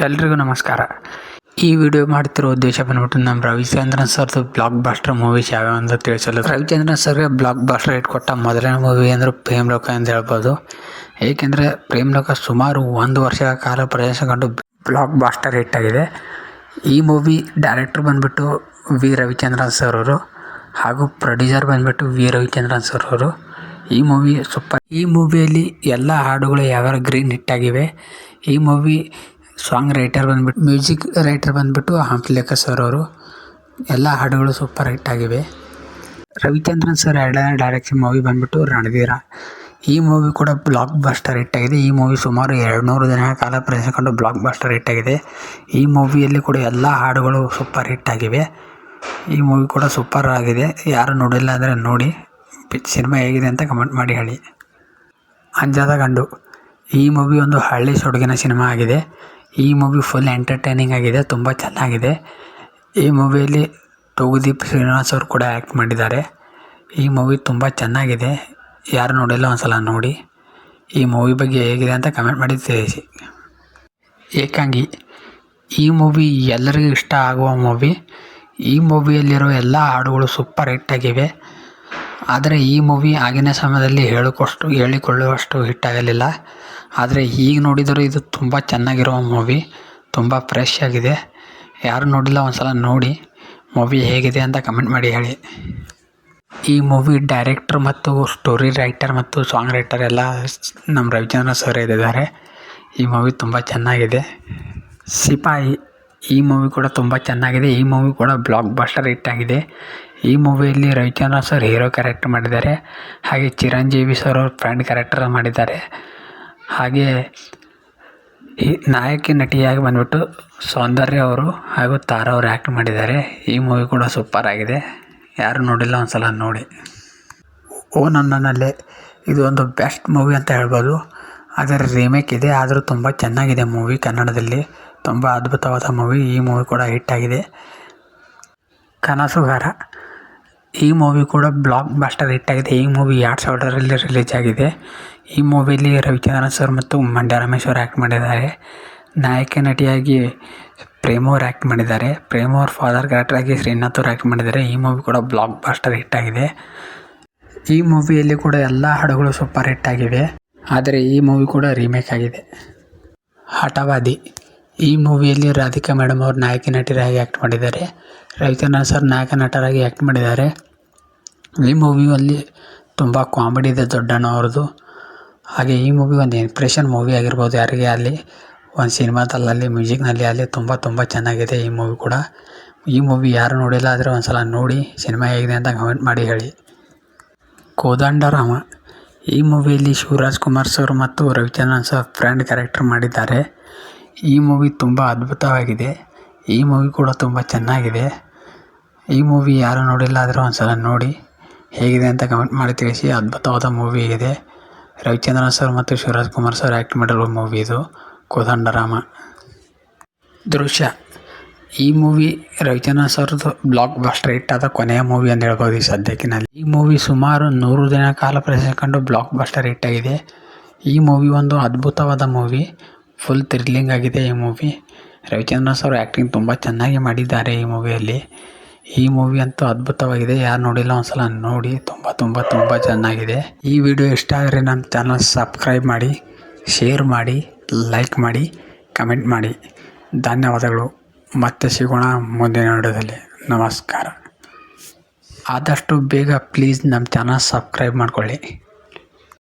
ಎಲ್ರಿಗೂ ನಮಸ್ಕಾರ. ಈ ವಿಡಿಯೋ ಮಾಡ್ತಿರೋ ಉದ್ದೇಶ ಬಂದ್ಬಿಟ್ಟು ನಮ್ಮ ರವಿಚಂದ್ರನ್ ಸರ್ದು ಬ್ಲಾಕ್ ಬಾಸ್ಟರ್ ಮೂವೀಸ್ ಯಾವ್ಯಾವ ಅಂತ ತಿಳಿಸಲು. ರವಿಚಂದ್ರನ್ ಸರ್ಗೆ ಬ್ಲಾಕ್ ಬಾಸ್ಟರ್ ಹಿಟ್ ಕೊಟ್ಟ ಮೊದಲನೇ ಮೂವಿ ಅಂದರೆ ಪ್ರೇಮ್ ಲೋಕ ಅಂತ ಹೇಳ್ಬೋದು. ಏಕೆಂದರೆ ಪ್ರೇಮ್ ಲೋಕ ಸುಮಾರು 1 ವರ್ಷಗಳ ಕಾಲ ಪ್ರದರ್ಶನ ಕಂಡು ಬ್ಲಾಕ್ ಬಾಸ್ಟರ್ ಹಿಟ್ ಆಗಿದೆ. ಈ ಮೂವಿ ಡೈರೆಕ್ಟರ್ ಬಂದ್ಬಿಟ್ಟು ವಿ ರವಿಚಂದ್ರನ್ ಸರ್ ಅವರು ಹಾಗೂ ಪ್ರೊಡ್ಯೂಸರ್ ಬಂದ್ಬಿಟ್ಟು ವಿ ರವಿಚಂದ್ರನ್ ಸರ್ ಅವರು. ಈ ಮೂವಿ ಸೂಪರ್. ಈ ಮೂವಿಯಲ್ಲಿ ಎಲ್ಲ ಹಾಡುಗಳು ಯಾವ್ಯಾವ ಗ್ರೀನ್ ಹಿಟ್ ಆಗಿವೆ. ಈ ಮೂವಿ ಸಾಂಗ್ ರೈಟರ್ ಬಂದ್ಬಿಟ್ಟು ಮ್ಯೂಸಿಕ್ ರೈಟರ್ ಬಂದ್ಬಿಟ್ಟು ಹಂಸಲೇಖ ಸರ್ ಅವರು. ಎಲ್ಲ ಹಾಡುಗಳು ಸೂಪರ್ ಹಿಟ್ ಆಗಿವೆ. ರವಿಚಂದ್ರನ್ ಸರ್ ಎರಡನೇ ಡೈರೆಕ್ಷನ್ ಮೂವಿ ಬಂದ್ಬಿಟ್ಟು ರಣಧೀರ. ಈ ಮೂವಿ ಕೂಡ ಬ್ಲಾಕ್ ಬಾಸ್ಟರ್ ಹಿಟ್ ಆಗಿದೆ. ಈ ಮೂವಿ ಸುಮಾರು 200 ದಿನಗಳ ಕಾಲ ಪ್ರದರ್ಶಿಸಿಕೊಂಡು ಬ್ಲಾಕ್ ಬಾಸ್ಟರ್ ಹಿಟ್ ಆಗಿದೆ. ಈ ಮೂವಿಯಲ್ಲಿ ಕೂಡ ಎಲ್ಲ ಹಾಡುಗಳು ಸೂಪರ್ ಹಿಟ್ ಆಗಿವೆ. ಈ ಮೂವಿ ಕೂಡ ಸೂಪರ್ ಆಗಿದೆ. ಯಾರು ನೋಡಿಲ್ಲ ಅಂದರೆ ನೋಡಿ, ಸಿನಿಮಾ ಹೇಗಿದೆ ಅಂತ ಕಮೆಂಟ್ ಮಾಡಿ ಹೇಳಿ. ಅಂಜದ ಗಂಡು. ಈ ಮೂವಿ ಒಂದು ಹಳ್ಳಿ ಸೊಡಗಿನ ಸಿನಿಮಾ ಆಗಿದೆ. ಈ ಮೂವಿ ಫುಲ್ ಎಂಟರ್ಟೈನಿಂಗ್ ಆಗಿದೆ, ತುಂಬ ಚೆನ್ನಾಗಿದೆ. ಈ ಮೂವಿಯಲ್ಲಿ ತೂಗುದೀಪ್ ಶ್ರೀನಿವಾಸ್ ಅವರು ಕೂಡ ಆ್ಯಕ್ಟ್ ಮಾಡಿದ್ದಾರೆ. ಈ ಮೂವಿ ತುಂಬ ಚೆನ್ನಾಗಿದೆ. ಯಾರು ನೋಡಿಲ್ಲ ಒಂದ್ಸಲ ನೋಡಿ. ಈ ಮೂವಿ ಬಗ್ಗೆ ಹೇಗಿದೆ ಅಂತ ಕಮೆಂಟ್ ಮಾಡಿ ತಿಳಿಸಿ. ಏಕಾಂಗಿ. ಈ ಮೂವಿ ಎಲ್ಲರಿಗೂ ಇಷ್ಟ ಆಗುವ ಮೂವಿ. ಈ ಮೂವಿಯಲ್ಲಿರೋ ಎಲ್ಲ ಹಾಡುಗಳು ಸೂಪರ್ ಹಿಟ್ ಆಗಿವೆ. ಆದರೆ ಈ ಮೂವಿ ಆಗಿನ ಸಮಯದಲ್ಲಿ ಹೇಳಿಕೊಳ್ಳುವಷ್ಟು ಹಿಟ್ ಆಗಲಿಲ್ಲ. ಆದರೆ ಈಗ ನೋಡಿದರೂ ಇದು ತುಂಬ ಚೆನ್ನಾಗಿರುವ ಮೂವಿ, ತುಂಬ ಫ್ರೆಶ್ ಆಗಿದೆ. ಯಾರು ನೋಡಿಲ್ಲ ಒಂದ್ಸಲ ನೋಡಿ. ಮೂವಿ ಹೇಗಿದೆ ಅಂತ ಕಮೆಂಟ್ ಮಾಡಿ ಹೇಳಿ. ಈ ಮೂವಿ ಡೈರೆಕ್ಟರ್ ಮತ್ತು ಸ್ಟೋರಿ ರೈಟರ್ ಮತ್ತು ಸಾಂಗ್ ರೈಟರ್ ಎಲ್ಲ ನಮ್ಮ ರವಿಚಂದ್ರನ್ ಸರ್ ಇದ್ದಾರೆ. ಈ ಮೂವಿ ತುಂಬ ಚೆನ್ನಾಗಿದೆ. ಸಿಪಾಯಿ. ಈ ಮೂವಿ ಕೂಡ ತುಂಬ ಚೆನ್ನಾಗಿದೆ. ಈ ಮೂವಿ ಕೂಡ ಬ್ಲಾಕ್ ಬಾಸ್ಟರ್ ಹಿಟ್ ಆಗಿದೆ. ಈ ಮೂವಿಯಲ್ಲಿ ರವಿಚಂದ್ರನ್ ಸರ್ ಹೀರೋ ಕ್ಯಾರೆಕ್ಟರ್ ಮಾಡಿದ್ದಾರೆ. ಹಾಗೆ ಚಿರಂಜೀವಿ ಸರ್ ಅವ್ರ ಫ್ರೆಂಡ್ ಕ್ಯಾರೆಕ್ಟರ್ ಮಾಡಿದ್ದಾರೆ. ಹಾಗೆ ಈ ನಾಯಕಿ ನಟಿಯಾಗಿ ಬಂದ್ಬಿಟ್ಟು ಸೌಂದರ್ಯ ಅವರು ಹಾಗೂ ತಾರಾ ಅವರು ಆ್ಯಕ್ಟ್ ಮಾಡಿದ್ದಾರೆ. ಈ ಮೂವಿ ಕೂಡ ಸೂಪರ್ ಆಗಿದೆ. ಯಾರು ನೋಡಿಲ್ಲ ಒಂದ್ಸಲ ನೋಡಿ. ಓ ನನ್ನಲ್ಲೇ. ಇದು ಒಂದು ಬೆಸ್ಟ್ ಮೂವಿ ಅಂತ ಹೇಳ್ಬೋದು. ಅದರ ರೀಮೇಕ್ ಇದೆ, ಆದರೂ ತುಂಬ ಚೆನ್ನಾಗಿದೆ ಮೂವಿ. ಕನ್ನಡದಲ್ಲಿ ತುಂಬ ಅದ್ಭುತವಾದ ಮೂವಿ. ಈ ಮೂವಿ ಕೂಡ ಹಿಟ್ ಆಗಿದೆ. ಕನಸುಗಾರ. ಈ ಮೂವಿ ಕೂಡ ಬ್ಲಾಕ್ ಬಾಸ್ಟರ್ ಹಿಟ್ ಆಗಿದೆ. ಈ ಮೂವಿ 2000ರಲ್ಲಿ ರಿಲೀಸ್ ಆಗಿದೆ. ಈ ಮೂವಿಯಲ್ಲಿ ರವಿಚಂದ್ರನ್ ಸರ್ ಮತ್ತು ಮಂಡ್ಯ ರಮೇಶ್ ಅವರು ಆ್ಯಕ್ಟ್ ಮಾಡಿದ್ದಾರೆ. ನಾಯಕ ನಟಿಯಾಗಿ ಪ್ರೇಮ್ ಅವರು ಆ್ಯಕ್ಟ್ ಮಾಡಿದ್ದಾರೆ. ಪ್ರೇಮ್ ಅವ್ರ ಫಾದರ್ ಕ್ಯಾರೆಕ್ಟರಾಗಿ ಶ್ರೀನಾಥ್ ಅವರು ಆ್ಯಕ್ಟ್ ಮಾಡಿದ್ದಾರೆ. ಈ ಮೂವಿ ಕೂಡ ಬ್ಲಾಕ್ ಬಾಸ್ಟರ್ ಹಿಟ್ ಆಗಿದೆ. ಈ ಮೂವಿಯಲ್ಲಿ ಕೂಡ ಎಲ್ಲ ಹಾಡುಗಳು ಸೂಪರ್ ಹಿಟ್ ಆಗಿವೆ. ಆದರೆ ಈ ಮೂವಿ ಕೂಡ ರೀಮೇಕ್ ಆಗಿದೆ. ಹಠವಾದಿ. ಈ ಮೂವಿಯಲ್ಲಿ ರಾಧಿಕಾ ಮೇಡಮ್ ಅವರು ನಾಯಕಿ ನಟರಾಗಿ ಆ್ಯಕ್ಟ್ ಮಾಡಿದ್ದಾರೆ. ರವಿಚಂದ್ರನ್ ಸರ್ ನಾಯಕ ನಟರಾಗಿ ಆ್ಯಕ್ಟ್ ಮಾಡಿದ್ದಾರೆ. ಈ ಮೂವಿಯಲ್ಲಿ ತುಂಬ ಕಾಮಿಡಿ ಇದೆ ದೊಡ್ಡಣ್ಣ ಅವ್ರದ್ದು. ಹಾಗೆ ಈ ಮೂವಿ ಒಂದು ಇಂಪ್ರೆಷನ್ ಮೂವಿ ಆಗಿರ್ಬೋದು ಯಾರಿಗೆ ಅಲ್ಲಿ, ಒಂದು ಸಿನಿಮಾದಲ್ಲಲ್ಲಿ ಮ್ಯೂಸಿಕ್ನಲ್ಲಿ ಅಲ್ಲಿ ತುಂಬ ಚೆನ್ನಾಗಿದೆ ಈ ಮೂವಿ ಕೂಡ. ಈ ಮೂವಿ ಯಾರು ನೋಡಿಲ್ಲ ಆದರೆ ಒಂದ್ಸಲ ನೋಡಿ, ಸಿನಿಮಾ ಹೇಗಿದೆ ಅಂತ ಕಮೆಂಟ್ ಮಾಡಿ ಹೇಳಿ. ಕೋದಂಡರಾಮ. ಈ ಮೂವಿಯಲ್ಲಿ ಶಿವರಾಜ್ ಕುಮಾರ್ ಸರ್ ಮತ್ತು ರವಿಚಂದ್ರನ್ ಸರ್ ಫ್ರೆಂಡ್ ಕ್ಯಾರೆಕ್ಟರ್ ಮಾಡಿದ್ದಾರೆ. ಈ ಮೂವಿ ತುಂಬ ಅದ್ಭುತವಾಗಿದೆ. ಈ ಮೂವಿ ಕೂಡ ತುಂಬ ಚೆನ್ನಾಗಿದೆ. ಈ ಮೂವಿ ಯಾರು ನೋಡಿಲ್ಲ ಆದರೆ ಒಂದ್ಸಲ ನೋಡಿ, ಹೇಗಿದೆ ಅಂತ ಕಮೆಂಟ್ ಮಾಡಿ ತಿಳಿಸಿ. ಅದ್ಭುತವಾದ ಮೂವಿ ಇದೆ. ರವಿಚಂದ್ರನ್ ಸರ್ ಮತ್ತು ಶಿವರಾಜ್ ಕುಮಾರ್ ಸರ್ ಆ್ಯಕ್ಟ್ ಮಾಡಿರುವ ಮೂವಿ ಇದು ಕೋದಂಡರಾಮ. ದೃಶ್ಯ. ಈ ಮೂವಿ ರವಿಚಂದ್ರನ್ ಸರ್ದು ಬ್ಲಾಕ್ ಬಾಸ್ಟರ್ ಹಿಟ್ ಆದ ಕೊನೆಯ ಮೂವಿ ಅಂತ ಹೇಳ್ಬೋದು ಈ ಸದ್ಯಕ್ಕಿನಲ್ಲಿ. ಈ ಮೂವಿ ಸುಮಾರು 100 ದಿನ ಕಾಲ ಪ್ರದರ್ಶಿಸಿಕೊಂಡು ಬ್ಲಾಕ್ ಬಾಸ್ಟರ್ ಹಿಟ್ ಆಗಿದೆ. ಈ ಮೂವಿ ಒಂದು ಅದ್ಭುತವಾದ ಮೂವಿ, ಫುಲ್ ಥ್ರಿಲ್ಲಿಂಗ್ ಆಗಿದೆ ಈ ಮೂವಿ. ರವಿಚಂದ್ರನ್ ಸರ್ ಆ್ಯಕ್ಟಿಂಗ್ ತುಂಬ ಚೆನ್ನಾಗಿ ಮಾಡಿದ್ದಾರೆ ಈ ಮೂವಿಯಲ್ಲಿ. ಈ ಮೂವಿ ಅಂತೂ ಅದ್ಭುತವಾಗಿದೆ. ಯಾರು ನೋಡಿಲ್ಲ ಒಂದ್ಸಲ ನೋಡಿ, ತುಂಬ ಚೆನ್ನಾಗಿದೆ. ಈ ವಿಡಿಯೋ ಇಷ್ಟ ಆದರೆ ನಮ್ಮ ಚಾನಲ್ ಸಬ್ಸ್ಕ್ರೈಬ್ ಮಾಡಿ, ಶೇರ್ ಮಾಡಿ, ಲೈಕ್ ಮಾಡಿ, ಕಮೆಂಟ್ ಮಾಡಿ. ಧನ್ಯವಾದಗಳು. ಮತ್ತೆ ಸಿಗೋಣ ಮುಂದಿನ ವಿಡಿಯೋದಲ್ಲಿ. ನಮಸ್ಕಾರ. ಆದಷ್ಟು ಬೇಗ ಪ್ಲೀಸ್ ನಮ್ಮ ಚಾನಲ್ ಸಬ್ಸ್ಕ್ರೈಬ್ ಮಾಡ್ಕೊಳ್ಳಿ.